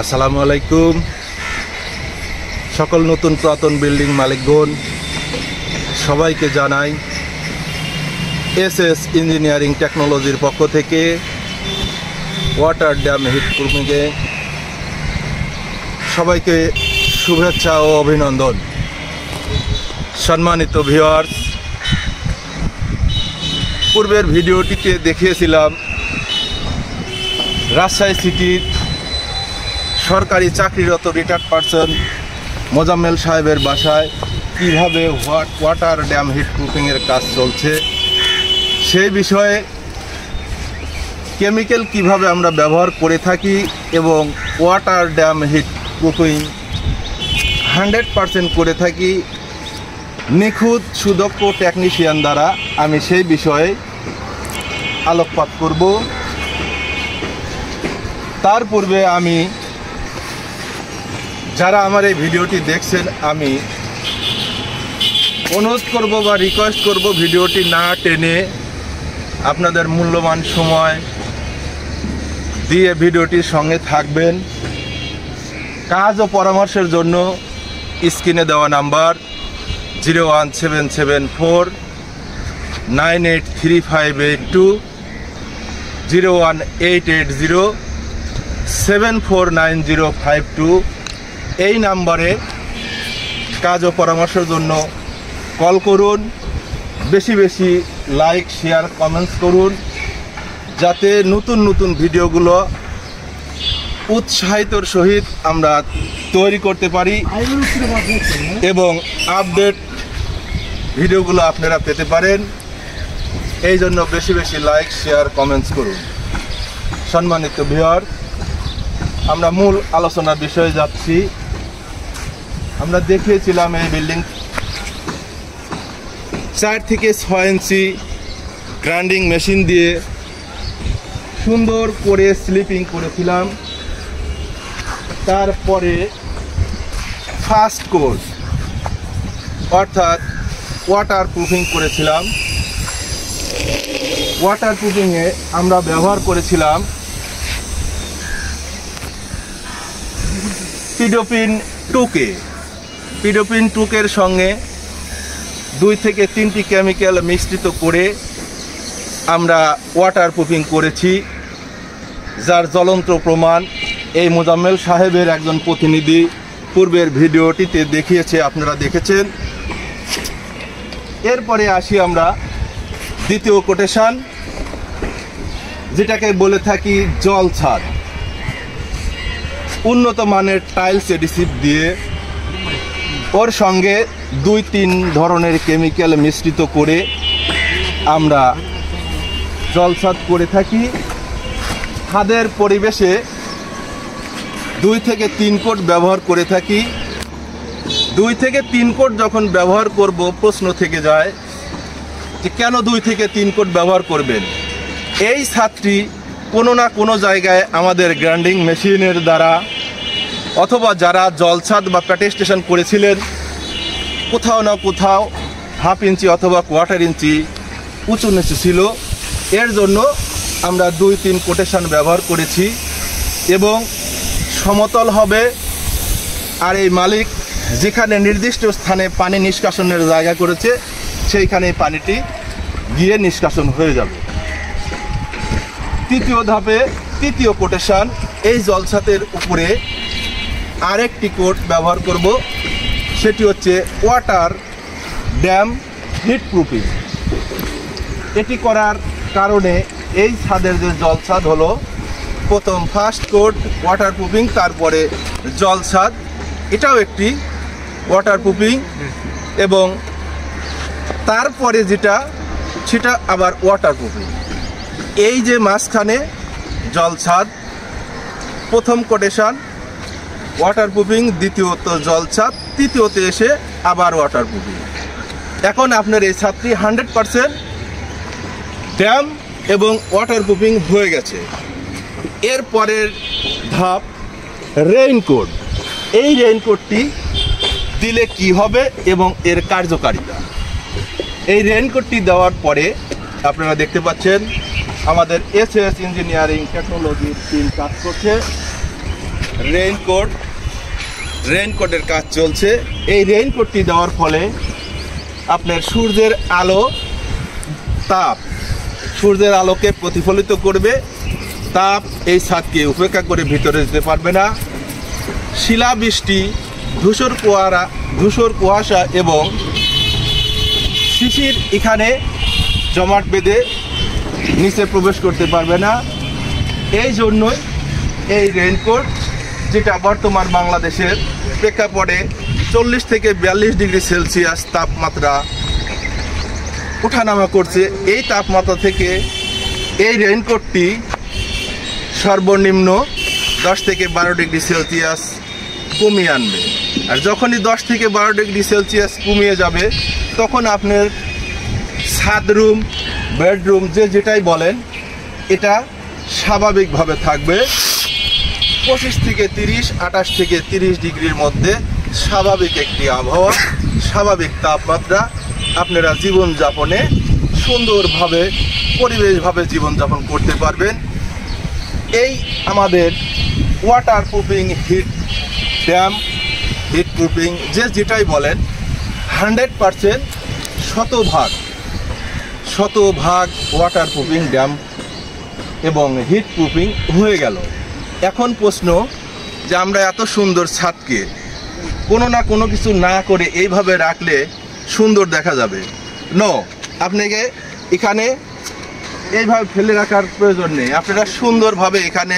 আসসালামু আলাইকুম। সকল নতুন পুরাতন বিল্ডিং মালিকগণ সবাইকে জানাই এসএস ইঞ্জিনিয়ারিং টেকনোলজির পক্ষ থেকে ওয়াটার ড্যাম হিট প্রুফিংয়ে সবাইকে শুভেচ্ছা ও অভিনন্দন। সম্মানিত ভিউয়ার্স, পূর্বের ভিডিওটিতে দেখিয়েছিলাম রাজশাহী সিটির সরকারি চাকরিরত রিটায়ার্ড পারসন মোজাম্মেল সাহেবের বাসায় কীভাবে ওয়াটার ড্যাম হিট প্রুফিংয়ের কাজ চলছে, সেই বিষয়ে কেমিক্যাল কিভাবে আমরা ব্যবহার করে থাকি এবং ওয়াটার ড্যাম হিট প্রুফিং 100% করে থাকি নিখুঁত সুদক্ষ টেকনিশিয়ান দ্বারা। আমি সেই বিষয়ে আলোকপাত করব। তার পূর্বে আমি যারা আমার এই ভিডিওটি দেখছেন, আমি অনুরোধ করব বা রিকোয়েস্ট করব ভিডিওটি না টেনে আপনাদের মূল্যবান সময় দিয়ে ভিডিওটির সঙ্গে থাকবেন। কাজ ও পরামর্শের জন্য স্ক্রিনে দেওয়া নাম্বার 01774 983582 01880 749052 এই নাম্বারে কাজ ও পরামর্শের জন্য কল করুন। বেশি বেশি লাইক, শেয়ার, কমেন্টস করুন, যাতে নতুন নতুন ভিডিওগুলো উৎসাহিতর সহিত আমরা তৈরি করতে পারি এবং আপডেট ভিডিওগুলো আপনারা পেতে পারেন। এই জন্য বেশি বেশি লাইক, শেয়ার, কমেন্টস করুন। সম্মানিত ভিউয়ার, আমরা মূল আলোচনার বিষয়ে যাচ্ছি। আমরা দেখিয়েছিলাম এই বিল্ডিং 4 থেকে 6 ইঞ্চি গ্রাইন্ডিং মেশিন দিয়ে সুন্দর করে স্লিপিং করেছিলাম। তারপরে ফার্স্ট কোর্স অর্থাৎ ওয়াটার প্রুফিং করেছিলাম। ওয়াটার প্রুফিংয়ে আমরা ব্যবহার করেছিলাম পিডোপিন 2K। পিডোপিন 2K'র সঙ্গে 2 থেকে 3টি কেমিক্যাল মিশ্রিত করে আমরা ওয়াটার প্রুফিং করেছি, যার জ্বলন্ত প্রমাণ এই মোজাম্মেল সাহেবের একজন প্রতিনিধি পূর্বের ভিডিওটিতে দেখিয়েছে, আপনারা দেখেছেন। এরপরে আসি আমরা দ্বিতীয় কোটেশন, যেটাকে বলে থাকি জল ছাদ। উন্নত মানের টাইলস এডিসিভ দিয়ে ওর সঙ্গে 2-3 ধরনের কেমিক্যাল মিশ্রিত করে আমরা জলছাদ করে থাকি। ছাদের পরিবেশে 2 থেকে 3 কোট ব্যবহার করে থাকি। 2 থেকে 3 কোট যখন ব্যবহার করব, প্রশ্ন থেকে যায় যে কেন 2 থেকে 3 কোট ব্যবহার করবেন। এই ছাদটি কোনো না কোনো জায়গায় আমাদের গ্রাইন্ডিং মেশিনের দ্বারা অথবা যারা জলছাদ বা প্যাটে স্টেশন করেছিলেন, কোথাও না কোথাও 1/2 ইঞ্চি অথবা 1/4 ইঞ্চি উঁচু নিচু ছিল। এর জন্য আমরা 2-3 কোটেশন ব্যবহার করেছি এবং সমতল হবে। আর এই মালিক যেখানে নির্দিষ্ট স্থানে পানি নিষ্কাশনের জায়গা করেছে, সেইখানে পানিটি গিয়ে নিষ্কাশন হয়ে যাবে। তৃতীয় ধাপে তৃতীয় কোটেশন, এই জলছাদের উপরে আরেকটি কোট ব্যবহার করব, সেটি হচ্ছে ওয়াটার ড্যাম হিট প্রুফিং। এটি করার কারণে এই ছাদের যে জলছাদ হলো, প্রথম ফার্স্ট কোট ওয়াটার প্রুফিং, তারপরে জলছাদ, এটাও একটি ওয়াটার প্রুফিং, এবং তারপরে যেটা সেটা আবার ওয়াটার প্রুফিং। এই যে মাঝখানে জলছাদ, প্রথম কোটেশন ওয়াটার প্রুফিং, দ্বিতীয়ত জলছাদ, তৃতীয়তে এসে আবার ওয়াটার প্রুফিং। এখন আপনার এই ছাদটি 100% ড্যাম এবং ওয়াটার প্রুফিং হয়ে গেছে। এরপরের ধাপ রেইনকোট। এই রেইনকোটটি দিলে কি হবে এবং এর কার্যকারিতা। এই রেইনকোটটি দেওয়ার পরে আপনারা দেখতে পাচ্ছেন আমাদের এসএস ইঞ্জিনিয়ারিং টেকনোলজির টিম কাজ করছে। রেইনকোটের কাজ চলছে। এই রেইনকোটটি দেওয়ার ফলে আপনার সূর্যের আলোকে প্রতিফলিত করবে, তাপ এই ছাদকে উপেক্ষা করে ভিতরে যেতে পারবে না। শিলাবৃষ্টি, ধূসর কুয়াশা এবং শিশির এখানে জমাট বেঁধে নিচে প্রবেশ করতে পারবে না। এই জন্যই এই রেইনকোট, যেটা বর্তমান বাংলাদেশের প্রেক্ষাপটে 40 থেকে 42 ডিগ্রি সেলসিয়াস তাপমাত্রা ওঠানামা করছে, এই তাপমাত্রা থেকে এই রেইনকোটটি সর্বনিম্ন 10 থেকে 12 ডিগ্রি সেলসিয়াস কমিয়ে আনবে। আর যখনই 10 থেকে 12 ডিগ্রি সেলসিয়াস কমিয়ে যাবে, তখন আপনার ছাদ রুম, বেডরুম যেটাই বলেন, এটা স্বাভাবিকভাবে থাকবে। 25 থেকে 30, 28 থেকে 30 ডিগ্রির মধ্যে স্বাভাবিক একটি আবহাওয়া, স্বাভাবিক তাপমাত্রা। আপনারা জীবনযাপনে সুন্দরভাবে, পরিবেশভাবে জীবনযাপন করতে পারবেন। এই আমাদের ওয়াটার প্রুফিং হিট প্রুফিং যেটাই বলেন, 100% শতভাগ ওয়াটার প্রুফিং ড্যাম এবং হিট প্রুফিং হয়ে গেল। এখন প্রশ্ন যে আমরা এত সুন্দর ছাদকে কোনো না কোনো কিছু না করে এইভাবে রাখলে সুন্দর দেখা যাবে? নো, আপনাকে এখানে এইভাবে ফেলে রাখার প্রয়োজন নেই। আপনারা সুন্দরভাবে এখানে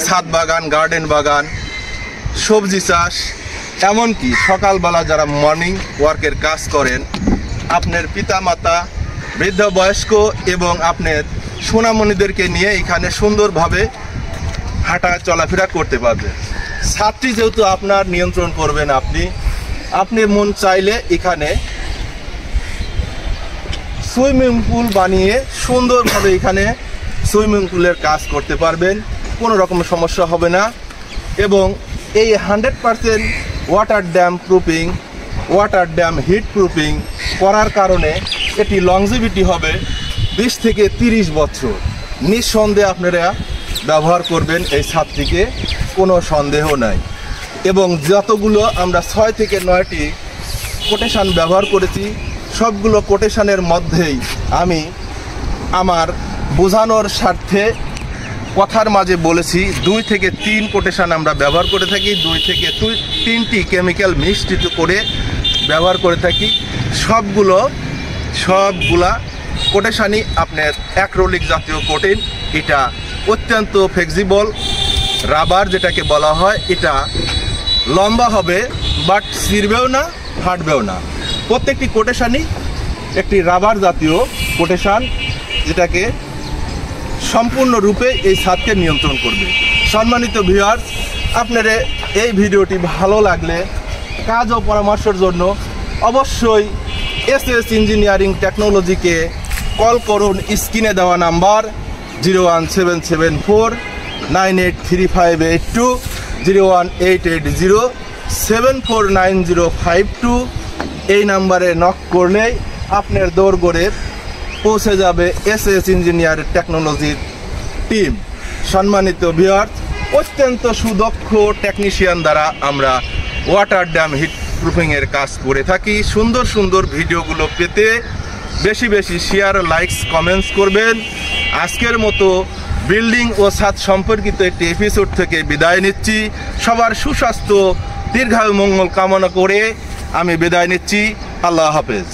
ছাদ বাগান, গার্ডেন বাগান, সবজি চাষ, এমনকি সকালবেলা যারা মর্নিং ওয়ার্কের কাজ করেন, আপনার পিতামাতা, বৃদ্ধ বয়স্ক এবং আপনার সোনামণিদেরকে নিয়ে এখানে সুন্দরভাবে হাঁটা চলাফেরা করতে পারবেন। ছাদটি যেহেতু আপনার নিয়ন্ত্রণ করবেন আপনি মন চাইলে এখানে সুইমিং পুল বানিয়ে সুন্দরভাবে এখানে সুইমিং পুলের কাজ করতে পারবেন, কোনো রকম সমস্যা হবে না। এবং এই 100% ওয়াটার ড্যাম হিট প্রুফিং করার কারণে এটি লংজিভিটি হবে 20 থেকে 30 বছর। নিঃসন্দেহে আপনারা ব্যবহার করবেন এই ছাদটিকে, কোনো সন্দেহ নাই। এবং যতগুলো আমরা 6 থেকে 9টি কোটেশান ব্যবহার করেছি, সবগুলো কোটেশানের মধ্যেই আমি আমার বোঝানোর স্বার্থে কথার মাঝে বলেছি 2 থেকে 3 কোটেশান আমরা ব্যবহার করে থাকি, 2 থেকে 3টি কেমিক্যাল মিশ্রিত করে ব্যবহার করে থাকি। সবগুলা কোটেশানই আপনার অ্যাক্রিলিক জাতীয় কোটিন। এটা অত্যন্ত ফ্লেক্সিবল রাবার যেটাকে বলা হয়, এটা লম্বা হবে বাট ছিঁড়বেও না, ফাটবেও না। প্রত্যেকটি কোটেশানই একটি রাবার জাতীয় কোটেশান, যেটাকে সম্পূর্ণরূপে এই ছাদকে নিয়ন্ত্রণ করবে। সম্মানিত ভিউয়ার্স, আপনারা এই ভিডিওটি ভালো লাগলে কাজ ও পরামর্শের জন্য অবশ্যই এসএস ইঞ্জিনিয়ারিং টেকনোলজিকে কল করুন। স্ক্রিনে দেওয়া নাম্বার 01774983582, 01880749052। এই নাম্বারে নক করলেই আপনার দৌড়গড়ে পৌঁছে যাবে এসএস ইঞ্জিনিয়ার টেকনোলজির টিম। সম্মানিত ভিউয়ার্স, অত্যন্ত সুদক্ষ টেকনিশিয়ান দ্বারা আমরা ওয়াটার ড্যাম হিট প্রুফিংয়ের কাজ করে থাকি। সুন্দর সুন্দর ভিডিওগুলো পেতে বেশি বেশি শেয়ার, লাইকস, কমেন্টস করবেন। আজকের মতো বিল্ডিং ও ছাদ সম্পর্কিত একটি এপিসোড থেকে বিদায় নিচ্ছি। সবার সুস্বাস্থ্য, দীর্ঘায়ু, মঙ্গল কামনা করে আমি বিদায় নিচ্ছি। আল্লাহ হাফেজ।